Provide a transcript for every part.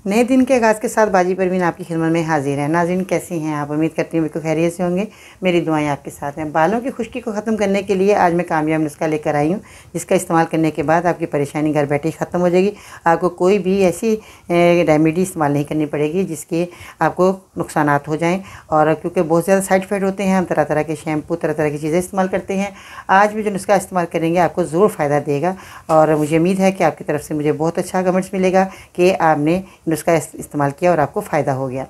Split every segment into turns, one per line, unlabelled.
नए दिन के आगाज़ के साथ बाजी परवीन आपकी खिदमत में हाजिर है। नाज़रीन, कैसी हैं आप? उम्मीद करती हूँ बिल्कुल खैरियत से होंगे। मेरी दुआएं आपके साथ हैं। बालों की खुश्की को ख़त्म करने के लिए आज मैं कामयाब नुस्खा लेकर आई हूँ, जिसका इस्तेमाल करने के बाद आपकी परेशानी घर बैठे ही ख़त्म हो जाएगी। आपको कोई भी ऐसी रेमेडी इस्तेमाल नहीं करनी पड़ेगी जिसके आपको नुकसानात हो जाएँ। और क्योंकि बहुत ज़्यादा साइड इफ़ेक्ट होते हैं, हम तरह तरह के शैम्पू, तरह तरह की चीज़ें इस्तेमाल करते हैं। आज भी जो नुस्खा इस्तेमाल करेंगे आपको ज़रूर फ़ायदा देगा और मुझे उम्मीद है कि आपकी तरफ से मुझे बहुत अच्छा कमेंट्स मिलेगा कि आपने नुस्खा इस्तेमाल किया और आपको फ़ायदा हो गया।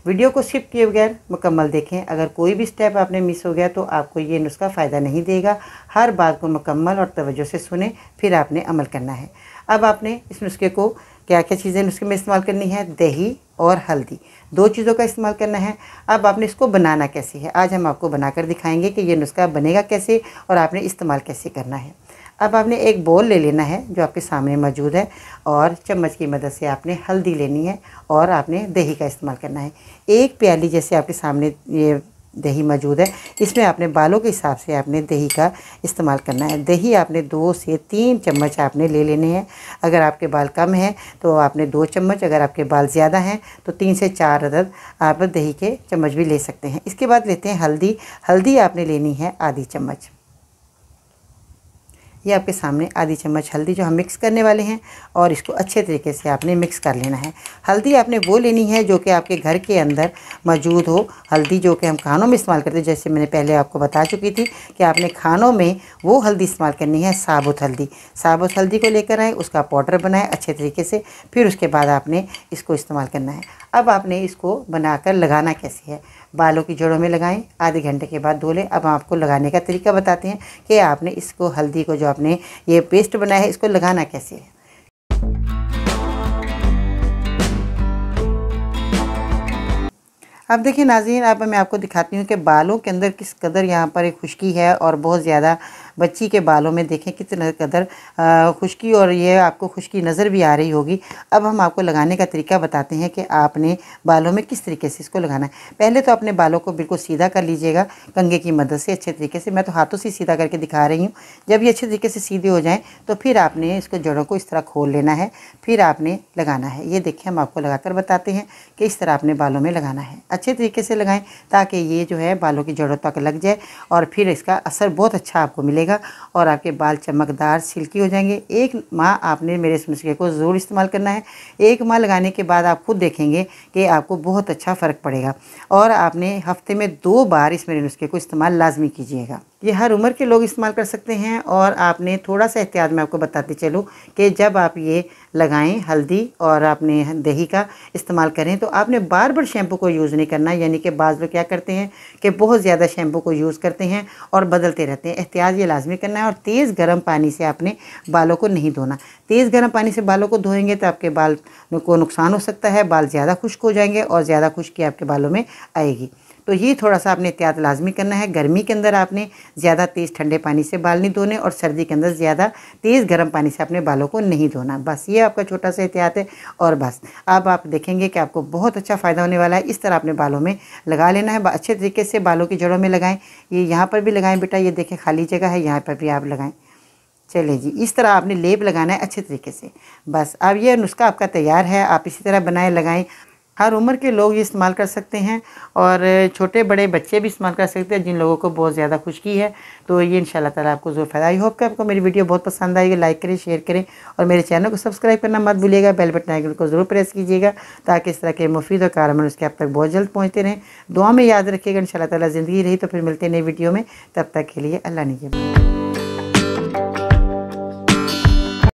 वीडियो को स्किप किए बगैर मुकम्मल देखें। अगर कोई भी स्टेप आपने मिस हो गया तो आपको ये नुस्खा फ़ायदा नहीं देगा। हर बात को मुकम्मल और तवज्जो से सुने, फिर आपने अमल करना है। अब आपने इस नुस्खे को क्या क्या चीज़ें नुस्खे में इस्तेमाल करनी है? दही और हल्दी, 2 चीज़ों का इस्तेमाल करना है। अब आपने इसको बनाना कैसे है, आज हम आपको बनाकर दिखाएंगे कि ये नुस्खा बनेगा कैसे और आपने इस्तेमाल कैसे करना है। अब आपने एक बोल ले लेना है जो आपके सामने मौजूद है और चम्मच की मदद से आपने हल्दी लेनी है और आपने दही का इस्तेमाल करना है। 1 प्याली जैसे आपके सामने ये दही मौजूद है, इसमें आपने बालों के हिसाब से आपने दही का इस्तेमाल करना है। दही आपने 2 से 3 चम्मच आपने ले लेने हैं। अगर आपके बाल कम हैं तो आपने 2 चम्मच, अगर आपके बाल ज़्यादा हैं तो 3 से 4 अदद आप दही के चम्मच भी ले सकते हैं। इसके बाद लेते हैं हल्दी। हल्दी आपने लेनी है आधी चम्मच। ये आपके सामने आधी चम्मच हल्दी जो हम मिक्स करने वाले हैं और इसको अच्छे तरीके से आपने मिक्स कर लेना है। हल्दी आपने वो लेनी है जो कि आपके घर के अंदर मौजूद हो। हल्दी जो कि हम खानों में इस्तेमाल करते हैं, जैसे मैंने पहले आपको बता चुकी थी कि आपने खानों में वो हल्दी इस्तेमाल करनी है, साबुत हल्दी। साबुत हल्दी को लेकर आए, उसका पाउडर बनाएं अच्छे तरीके से, फिर उसके बाद आपने इसको इस्तेमाल करना है। अब आपने इसको बनाकर लगाना कैसे है? बालों की जड़ों में लगाएं, आधे घंटे के बाद धो लें। अब आपको लगाने का तरीका बताते हैं कि आपने इसको हल्दी को जो आपने ये पेस्ट बनाया है इसको लगाना कैसे है। अब देखिए नाज़रीन, अब मैं आपको दिखाती हूँ कि बालों के अंदर किस कदर यहाँ पर एक खुश्की है और बहुत ज़्यादा बच्ची के बालों में देखें कितने कदर खुश्की, और ये आपको खुश्की नज़र भी आ रही होगी। अब हम आपको लगाने का तरीका बताते हैं कि आपने बालों में किस तरीके से इसको लगाना है। पहले तो अपने बालों को बिल्कुल सीधा कर लीजिएगा कंघे की मदद से अच्छे तरीके से। मैं तो हाथों से सीधा करके दिखा रही हूँ। जब ये अच्छे तरीके से सीधे हो जाएँ तो फिर आपने इसको जड़ों को इस तरह खोल लेना है, फिर आपने लगाना है। ये देखिए हम आपको लगाकर बताते हैं कि इस तरह अपने बालों में लगाना है। अच्छे तरीके से लगाएं ताकि ये जो है बालों की जड़ों तक लग जाए और फिर इसका असर बहुत अच्छा आपको मिलेगा और आपके बाल चमकदार सिल्की हो जाएंगे। 1 माह आपने मेरे इस नुस्खे को ज़रूर इस्तेमाल करना है। 1 माह लगाने के बाद आप खुद देखेंगे कि आपको बहुत अच्छा फ़र्क पड़ेगा और आपने हफ्ते में 2 बार इस मेरे नुस्खे को इस्तेमाल लाजमी कीजिएगा। ये हर उम्र के लोग इस्तेमाल कर सकते हैं और आपने थोड़ा सा एहतियात मैं आपको बताती चलूँ कि जब आप ये लगाएं हल्दी और आपने दही का इस्तेमाल करें तो आपने बार बार शैम्पू को यूज़ नहीं करना। यानी कि बाज़ लोग क्या करते हैं कि बहुत ज़्यादा शैम्पू को यूज़ करते हैं और बदलते रहते हैं। एहतियात ये लाजमी करना है और तेज़ गर्म पानी से आपने बालों को नहीं धोना। तेज़ गर्म पानी से बालों को धोएंगे तो आपके बाल को नुकसान हो सकता है, बाल ज़्यादा खुश्क हो जाएंगे और ज़्यादा खुश्की आपके बालों में आएगी। तो ये थोड़ा सा आपने एहतियात लाजमी करना है। गर्मी के अंदर आपने ज़्यादा तेज़ ठंडे पानी से बाल नहीं धोने और सर्दी के अंदर ज़्यादा तेज़ गर्म पानी से अपने बालों को नहीं धोना। बस ये आपका छोटा सा एहतियात है और बस अब आप देखेंगे कि आपको बहुत अच्छा फ़ायदा होने वाला है। इस तरह अपने बालों में लगा लेना है। अच्छे तरीके से बालों की जड़ों में लगाएं। ये यहाँ पर भी लगाएं बेटा, ये देखें खाली जगह है, यहाँ पर भी आप लगाएं। चलिए जी, इस तरह आपने लेप लगाना है अच्छे तरीके से। बस अब ये नुस्खा आपका तैयार है। आप इसी तरह बनाएं, लगाएं। हर उम्र के लोग ये इस्तेमाल कर सकते हैं और छोटे बड़े बच्चे भी इस्तेमाल कर सकते हैं जिन लोगों को बहुत ज़्यादा खुश्की है। तो ये इंशाल्लाह ताला आपको ज़रूर फ़ायदा। आई होप कि आपको मेरी वीडियो बहुत पसंद आएगी। लाइक करें, शेयर करें और मेरे चैनल को सब्सक्राइब करना मत भूलिएगा। बेल बटन आइकन को ज़रूर प्रेस कीजिएगा ताकि इस तरह के मुफीद और कारगर उसके आप तक बहुत जल्द पहुँचते रहें। दुआ में याद रखिएगा। इंशाल्लाह ताला ज़िंदगी रही तो फिर मिलते हैं नई वीडियो में। तब तक के लिए अल्लाह निगहबान।